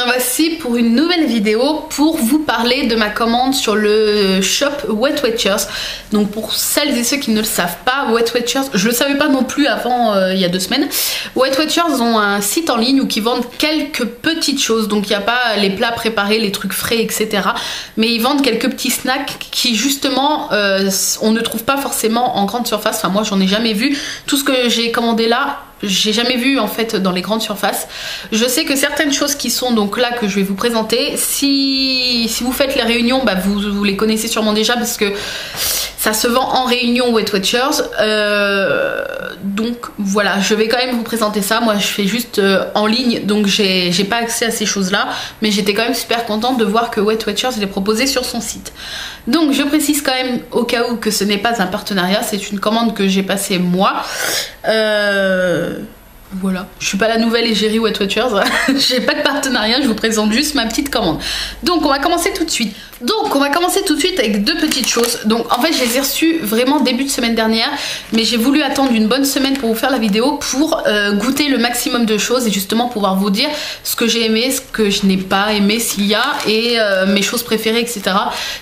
Voici pour une nouvelle vidéo pour vous parler de ma commande sur le shop Weight Watchers. Donc pour celles et ceux qui ne le savent pas, Weight Watchers, je le savais pas non plus avant il y a 2 semaines. Weight Watchers ont un site en ligne où ils vendent quelques petites choses. Donc il n'y a pas les plats préparés, les trucs frais, etc. Mais ils vendent quelques petits snacks qui justement on ne trouve pas forcément en grande surface. Enfin moi j'en ai jamais vu. Tout ce que j'ai commandé là, j'ai jamais vu en fait dans les grandes surfaces. Je sais que certaines choses qui sont donc là que je vais vous présenter, si vous faites les réunions, bah vous les connaissez sûrement déjà parce que ça se vend en réunion Weight Watchers. Donc voilà, je vais quand même vous présenter ça. Moi je fais juste en ligne, donc j'ai pas accès à ces choses là, mais j'étais quand même super contente de voir que Weight Watchers les proposait sur son site. Donc je précise quand même au cas où que ce n'est pas un partenariat, c'est une commande que j'ai passée moi. Voilà, je suis pas la nouvelle égérie Weight Watchers, j'ai pas de partenariat, je vous présente juste ma petite commande. Donc on va commencer tout de suite. Avec 2 petites choses. Donc en fait je les ai reçues vraiment début de semaine dernière, mais j'ai voulu attendre une bonne semaine pour vous faire la vidéo pour goûter le maximum de choses et justement pouvoir vous dire ce que j'ai aimé, ce que je n'ai pas aimé s'il y a, et mes choses préférées, etc.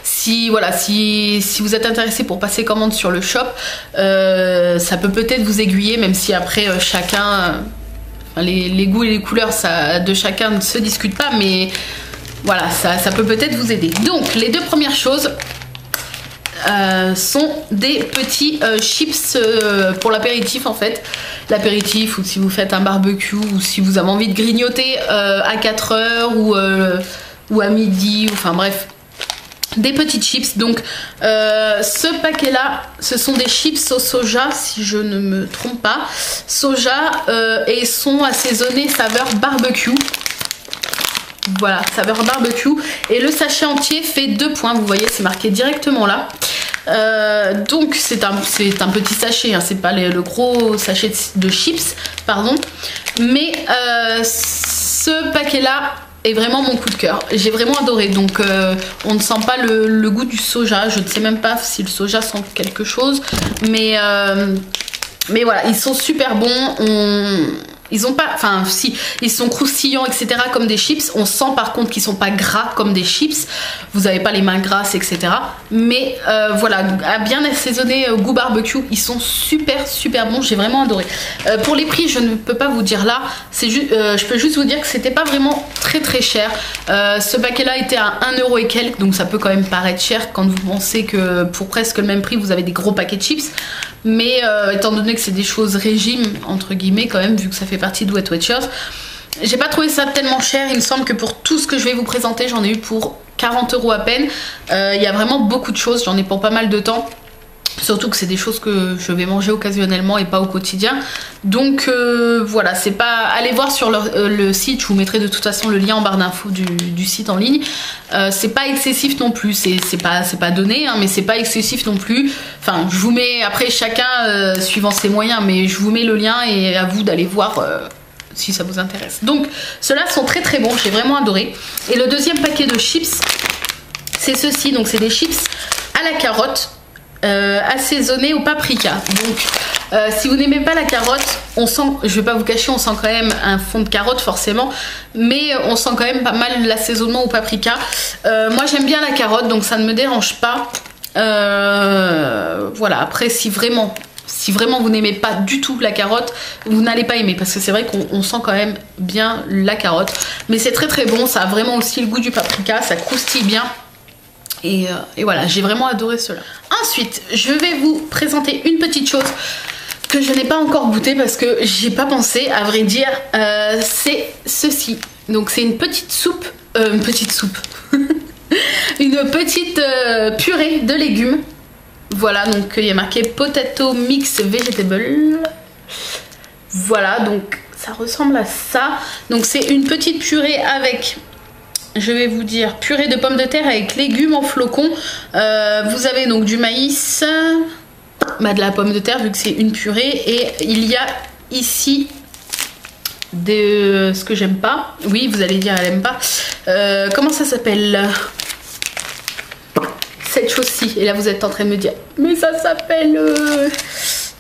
Si voilà, si vous êtes intéressé pour passer commande sur le shop, ça peut peut-être vous aiguiller, même si après chacun, les goûts et les couleurs de chacun ne se discutent pas, mais voilà, ça peut peut-être vous aider. Donc les 2 premières choses sont des petits chips pour l'apéritif en fait. L'apéritif, ou si vous faites un barbecue, ou si vous avez envie de grignoter à 4 heures ou à midi, enfin bref. Des petits chips. Donc ce paquet là, ce sont des chips au soja si je ne me trompe pas, soja, et sont assaisonnés saveur barbecue. Voilà, saveur barbecue, et le sachet entier fait 2 points, vous voyez c'est marqué directement là. Donc c'est un petit sachet, hein, c'est pas le gros sachet de chips, pardon, mais ce paquet là est vraiment mon coup de cœur. J'ai vraiment adoré. Donc on ne sent pas le goût du soja. Je ne sais même pas si le soja sent quelque chose. Mais voilà, ils sont super bons. Ils ont pas, enfin si, ils sont croustillants, etc. comme des chips. On sent par contre qu'ils sont pas gras comme des chips. Vous n'avez pas les mains grasses, etc. Mais voilà, bien assaisonnés, goût barbecue, ils sont super bons. J'ai vraiment adoré. Pour les prix, je ne peux pas vous dire là. C'est juste, je peux juste vous dire que c'était pas vraiment très cher. Ce paquet-là était à 1 € et quelques, donc ça peut quand même paraître cher quand vous pensez que pour presque le même prix, vous avez des gros paquets de chips. Mais étant donné que c'est des choses régime entre guillemets quand même, vu que ça fait partie de Weight Watchers, j'ai pas trouvé ça tellement cher. Il me semble que pour tout ce que je vais vous présenter, j'en ai eu pour 40 € à peine. Il y a vraiment beaucoup de choses, j'en ai pour pas mal de temps. Surtout que c'est des choses que je vais manger occasionnellement et pas au quotidien. Donc voilà, c'est pas... Allez voir sur le site, je vous mettrai de toute façon le lien en barre d'infos du site en ligne. C'est pas excessif non plus, c'est pas donné, hein, mais c'est pas excessif non plus. Enfin, je vous mets, après chacun suivant ses moyens, mais je vous mets le lien et à vous d'aller voir si ça vous intéresse. Donc ceux-là sont très bons, j'ai vraiment adoré. Et le deuxième paquet de chips, c'est ceci, donc c'est des chips à la carotte. Assaisonné au paprika. Donc si vous n'aimez pas la carotte, on sent, je vais pas vous cacher, on sent quand même un fond de carotte forcément, mais on sent quand même pas mal l'assaisonnement au paprika. Moi j'aime bien la carotte, donc ça ne me dérange pas. Voilà, après si vraiment vous n'aimez pas du tout la carotte, vous n'allez pas aimer, parce que c'est vrai qu'on sent quand même bien la carotte, mais c'est très bon. Ça a vraiment aussi le goût du paprika, ça croustille bien. Et voilà, j'ai vraiment adoré cela. Ensuite, je vais vous présenter une petite chose que je n'ai pas encore goûté parce que j'ai pas pensé, à vrai dire. C'est ceci. Donc c'est une petite soupe. Une petite purée de légumes. Voilà, donc il y a marqué Potato Mix Vegetable. Voilà, donc ça ressemble à ça. Donc c'est une petite purée avec... Je vais vous dire, purée de pommes de terre avec légumes en flocons. Vous avez donc du maïs, de la pomme de terre vu que c'est une purée. Et il y a ici ce que j'aime pas. Oui, vous allez dire elle aime pas. Comment ça s'appelle? cette chose-ci. Et là vous êtes en train de me dire, mais ça s'appelle...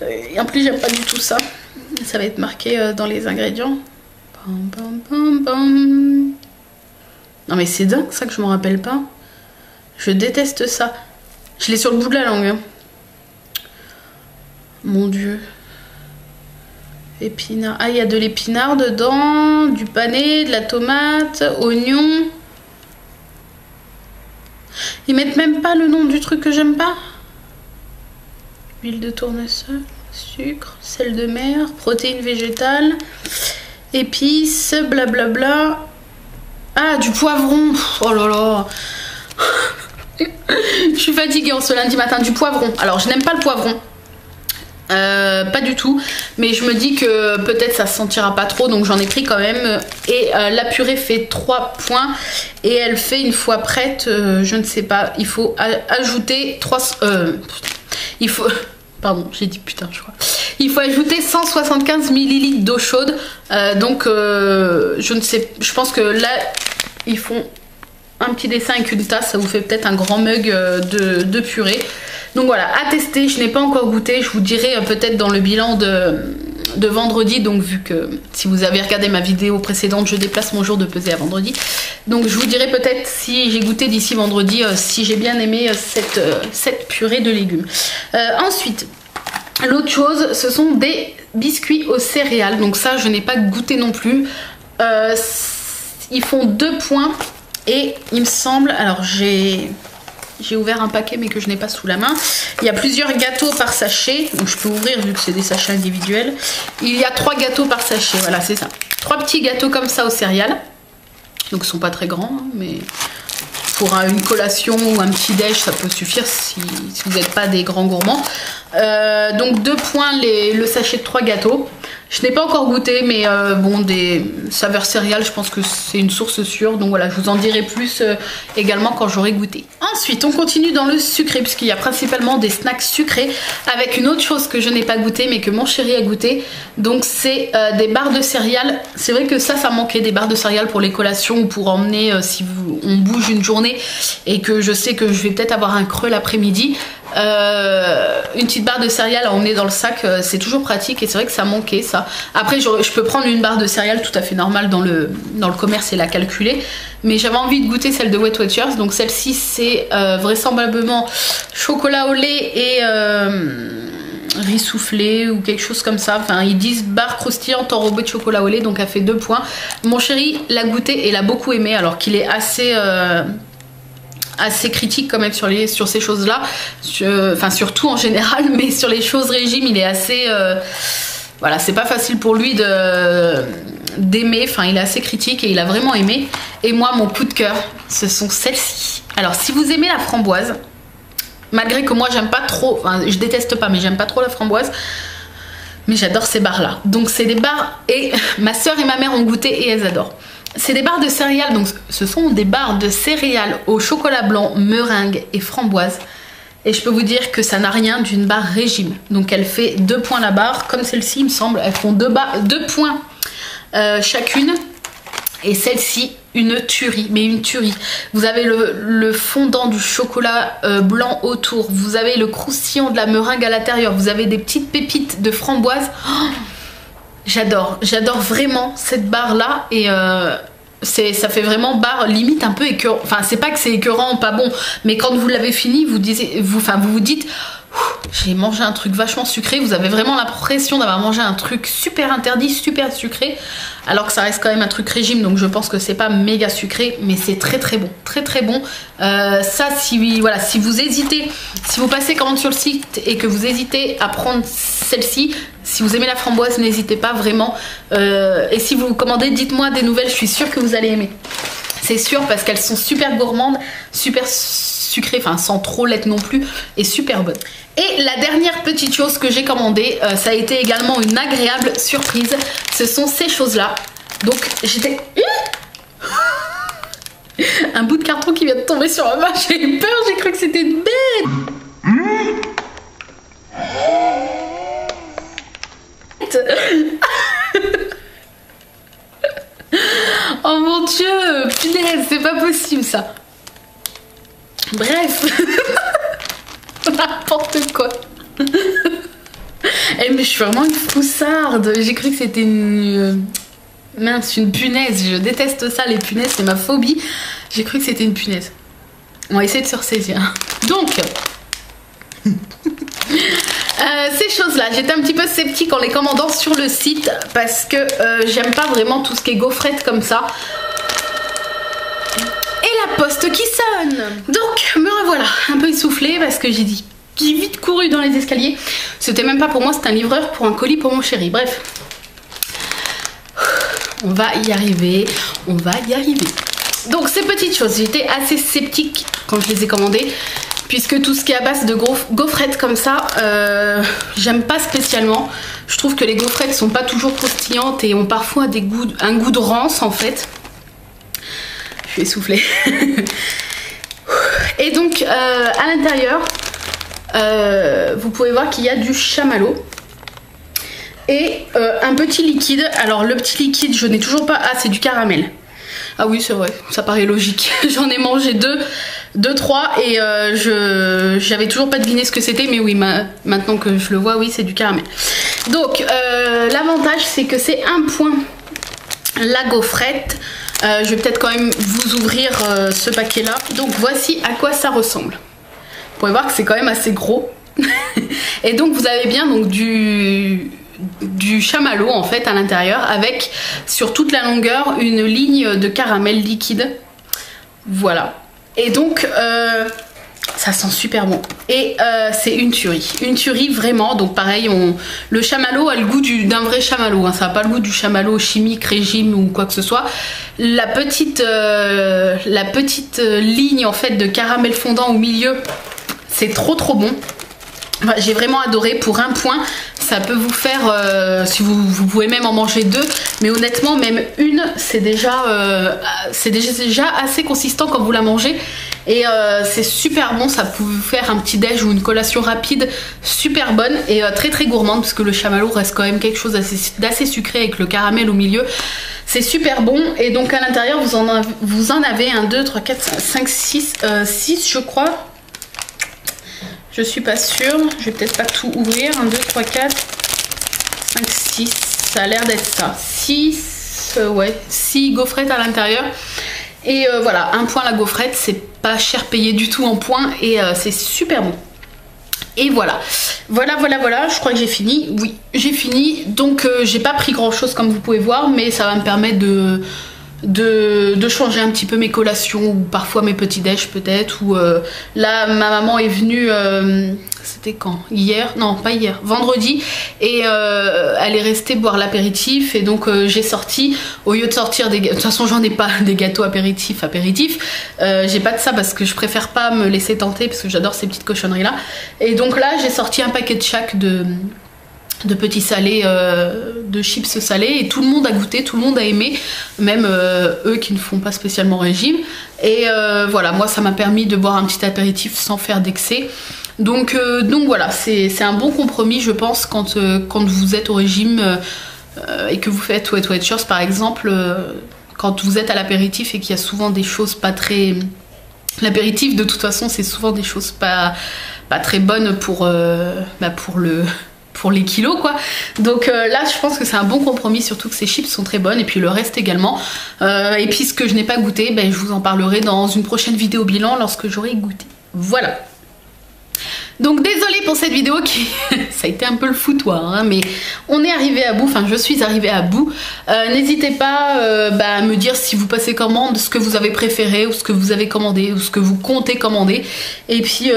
Et en plus j'aime pas du tout ça. Ça va être marqué dans les ingrédients. Bam, bam, bam, bam. Non mais c'est dingue ça que je m'en rappelle pas. Je déteste ça. Je l'ai sur le bout de la langue. Hein. Mon Dieu. Épinard. Ah, il y a de l'épinard dedans, du panais, de la tomate, oignon. Ils mettent même pas le nom du truc que j'aime pas. Huile de tournesol, sucre, sel de mer, protéines végétales, épices, blablabla. Ah, du poivron. Oh là là. Je suis fatiguée en ce lundi matin. Du poivron. Alors, je n'aime pas le poivron. Pas du tout, mais je me dis que peut-être ça se sentira pas trop, donc j'en ai pris quand même. Et la purée fait 3 points et elle fait une fois prête, je ne sais pas, il faut ajouter 3 il faut pardon, j'ai dit putain je crois. Il faut ajouter 175 ml d'eau chaude, donc je ne sais, je pense que là ils font un petit dessin avec une tasse, ça vous fait peut-être un grand mug de purée. Donc voilà, à tester, je n'ai pas encore goûté, je vous dirai peut-être dans le bilan de vendredi, donc vu que si vous avez regardé ma vidéo précédente, je déplace mon jour de pesée à vendredi. Donc je vous dirai peut-être si j'ai goûté d'ici vendredi, si j'ai bien aimé cette purée de légumes. Ensuite, l'autre chose, ce sont des biscuits aux céréales, donc ça je n'ai pas goûté non plus. Ils font 2 points et il me semble, alors j'ai ouvert un paquet mais que je n'ai pas sous la main. Il y a plusieurs gâteaux par sachet, donc je peux ouvrir vu que c'est des sachets individuels. Il y a 3 gâteaux par sachet, voilà c'est ça. 3 petits gâteaux comme ça aux céréales. Donc ils sont pas très grands, hein, mais pour une collation ou un petit déj ça peut suffire si vous n'êtes pas des grands gourmands. Donc 2 points le sachet de 3 gâteaux. Je n'ai pas encore goûté, mais bon, des saveurs céréales, je pense que c'est une source sûre. Donc voilà, je vous en dirai plus également quand j'aurai goûté. Ensuite, on continue dans le sucré, puisqu'il y a principalement des snacks sucrés, avec une autre chose que je n'ai pas goûté, mais que mon chéri a goûté. Donc c'est des barres de céréales. C'est vrai que ça manquait, des barres de céréales pour les collations ou pour emmener si on bouge une journée et que je sais que je vais peut-être avoir un creux l'après-midi. Une petite barre de céréales à emmener dans le sac, c'est toujours pratique et c'est vrai que ça manquait ça. Après je peux prendre une barre de céréales tout à fait normale dans le commerce et la calculer, mais j'avais envie de goûter celle de Weight Watchers. Donc celle-ci c'est vraisemblablement chocolat au lait et riz soufflé ou quelque chose comme ça. Enfin ils disent barre croustillante enrobée de chocolat au lait, donc elle fait 2 points. Mon chéri l'a goûté et l'a beaucoup aimé, alors qu'il est assez critique quand même sur ces choses là, enfin surtout en général, mais sur les choses régime il est assez voilà, c'est pas facile pour lui d'aimer, enfin il est assez critique et il a vraiment aimé. Et moi mon coup de cœur ce sont celles-ci. Alors si vous aimez la framboise, malgré que moi j'aime pas trop, enfin je déteste pas mais j'aime pas trop la framboise, mais j'adore ces barres là. Donc c'est des barres, et ma soeur et ma mère ont goûté et elles adorent. C'est des barres de céréales, donc ce sont des barres de céréales au chocolat blanc, meringue et framboise. Et je peux vous dire que ça n'a rien d'une barre régime. Donc elle fait 2 points la barre, comme celle-ci il me semble. Elles font 2 points chacune. Et celle-ci, une tuerie, mais une tuerie. Vous avez le fondant du chocolat blanc autour. Vous avez le croustillant de la meringue à l'intérieur. Vous avez des petites pépites de framboise. Oh, j'adore vraiment cette barre là. Et ça fait vraiment barre limite un peu écœurant. Enfin c'est pas que c'est écœurant, pas bon, mais quand vous l'avez fini vous vous dites j'ai mangé un truc vachement sucré. Vous avez vraiment l'impression d'avoir mangé un truc super interdit, super sucré, alors que ça reste quand même un truc régime, donc je pense que c'est pas méga sucré, mais c'est très très bon, très très bon. Ça si vous hésitez, si vous passez commande sur le site et que vous hésitez à prendre celle-ci, si vous aimez la framboise n'hésitez pas vraiment, et si vous commandez dites-moi des nouvelles, je suis sûre que vous allez aimer, c'est sûr, parce qu'elles sont super gourmandes, super sucrées, enfin sans trop l'être non plus, et super bonnes. Et la dernière petite chose que j'ai commandée, ça a été également une agréable surprise, ce sont ces choses là. Donc j'étais... un bout de carton qui vient de tomber sur ma main, j'ai eu peur, j'ai cru que c'était une bête. Oh mon dieu, punaise, c'est pas possible ça. Bref. N'importe quoi. Eh, mais je suis vraiment une foussarde. J'ai cru que c'était une... mince, une punaise. Je déteste ça, les punaises, c'est ma phobie. J'ai cru que c'était une punaise. On va essayer de se ressaisir. Donc... ces choses-là, j'étais un petit peu sceptique en les commandant sur le site parce que j'aime pas vraiment tout ce qui est gaufrette comme ça. Et la poste qui sonne. Donc me revoilà, un peu essoufflée parce que j'ai vite couru dans les escaliers. C'était même pas pour moi, c'était un livreur pour un colis pour mon chéri. Bref, on va y arriver, on va y arriver. Donc ces petites choses, j'étais assez sceptique quand je les ai commandées. Puisque tout ce qui est à base de gaufrettes comme ça, j'aime pas spécialement. Je trouve que les gaufrettes sont pas toujours croustillantes et ont parfois un goût de rance en fait. Je suis essoufflée. Et donc à l'intérieur, vous pouvez voir qu'il y a du chamallow. Et un petit liquide. Alors le petit liquide, je n'ai toujours pas... Ah, c'est du caramel. Ah oui, c'est vrai, ça paraît logique. J'en ai mangé deux, trois et j'avais toujours pas deviné ce que c'était, mais oui, maintenant que je le vois, oui, c'est du caramel. Donc, l'avantage, c'est que c'est un point la gaufrette. Je vais peut-être quand même vous ouvrir ce paquet-là. Donc, voici à quoi ça ressemble. Vous pouvez voir que c'est quand même assez gros. Et donc, vous avez bien donc du chamallow en fait à l'intérieur avec sur toute la longueur une ligne de caramel liquide. Voilà. Et donc ça sent super bon. Et c'est une tuerie vraiment. Donc pareil, le chamallow a le goût d'un vrai chamallow, hein. Ça n'a pas le goût du chamallow chimique, régime ou quoi que ce soit. La petite ligne en fait de caramel fondant au milieu, c'est trop bon. Enfin, j'ai vraiment adoré. Pour un point, ça peut vous faire, si vous pouvez même en manger deux, mais honnêtement même une, c'est déjà assez consistant quand vous la mangez. Et c'est super bon, ça peut vous faire un petit déj ou une collation rapide super bonne et très gourmande, parce que le chamallow reste quand même quelque chose d'assez sucré avec le caramel au milieu. C'est super bon. Et donc à l'intérieur vous en avez 1, 2, 3, 4, 5, 6 je crois. Je suis pas sûre, je vais peut-être pas tout ouvrir. 1, 2, 3, 4, 5, 6, ça a l'air d'être ça. 6, ouais, 6 gaufrettes à l'intérieur. Et voilà, un point la gaufrette, c'est pas cher payé du tout en points et c'est super bon. Et voilà, je crois que j'ai fini. Oui, j'ai fini. Donc j'ai pas pris grand chose comme vous pouvez voir, mais ça va me permettre de changer un petit peu mes collations ou parfois mes petits déj peut-être. Ou là ma maman est venue, c'était quand? Hier? Non, pas hier, vendredi, et elle est restée boire l'apéritif et donc j'ai sorti, au lieu de sortir des... De toute façon j'en ai pas des gâteaux apéritifs, j'ai pas de ça parce que je préfère pas me laisser tenter parce que j'adore ces petites cochonneries là. Et donc là j'ai sorti un paquet de chaque de petits salés, de chips salés, et tout le monde a goûté, tout le monde a aimé, même eux qui ne font pas spécialement régime. Et voilà, moi ça m'a permis de boire un petit apéritif sans faire d'excès. Donc voilà, c'est un bon compromis je pense quand vous êtes au régime et que vous faites Wet Watchers par exemple, quand vous êtes à l'apéritif et qu'il y a souvent des choses pas très... L'apéritif de toute façon c'est souvent des choses pas très bonnes pour les kilos quoi. Donc là je pense que c'est un bon compromis, surtout que ces chips sont très bonnes et puis le reste également. Et puis ce que je n'ai pas goûté, ben, je vous en parlerai dans une prochaine vidéo bilan lorsque j'aurai goûté. Voilà. Donc désolée pour cette vidéo qui ça a été un peu le foutoir hein, mais on est arrivé à bout, enfin je suis arrivée à bout. N'hésitez pas à me dire si vous passez commande, ce que vous avez préféré ou ce que vous avez commandé ou ce que vous comptez commander. Et puis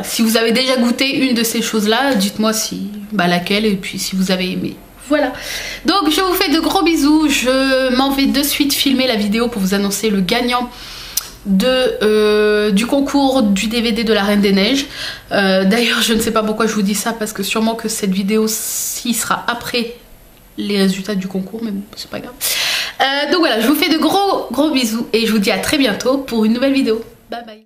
si vous avez déjà goûté une de ces choses là, dites-moi si laquelle et puis si vous avez aimé. Voilà, donc je vous fais de gros bisous, je m'en vais de suite filmer la vidéo pour vous annoncer le gagnant du concours du DVD de la Reine des Neiges. D'ailleurs je ne sais pas pourquoi je vous dis ça, parce que sûrement que cette vidéo-ci sera après les résultats du concours, mais bon c'est pas grave. Donc voilà, je vous fais de gros bisous et je vous dis à très bientôt pour une nouvelle vidéo. Bye bye.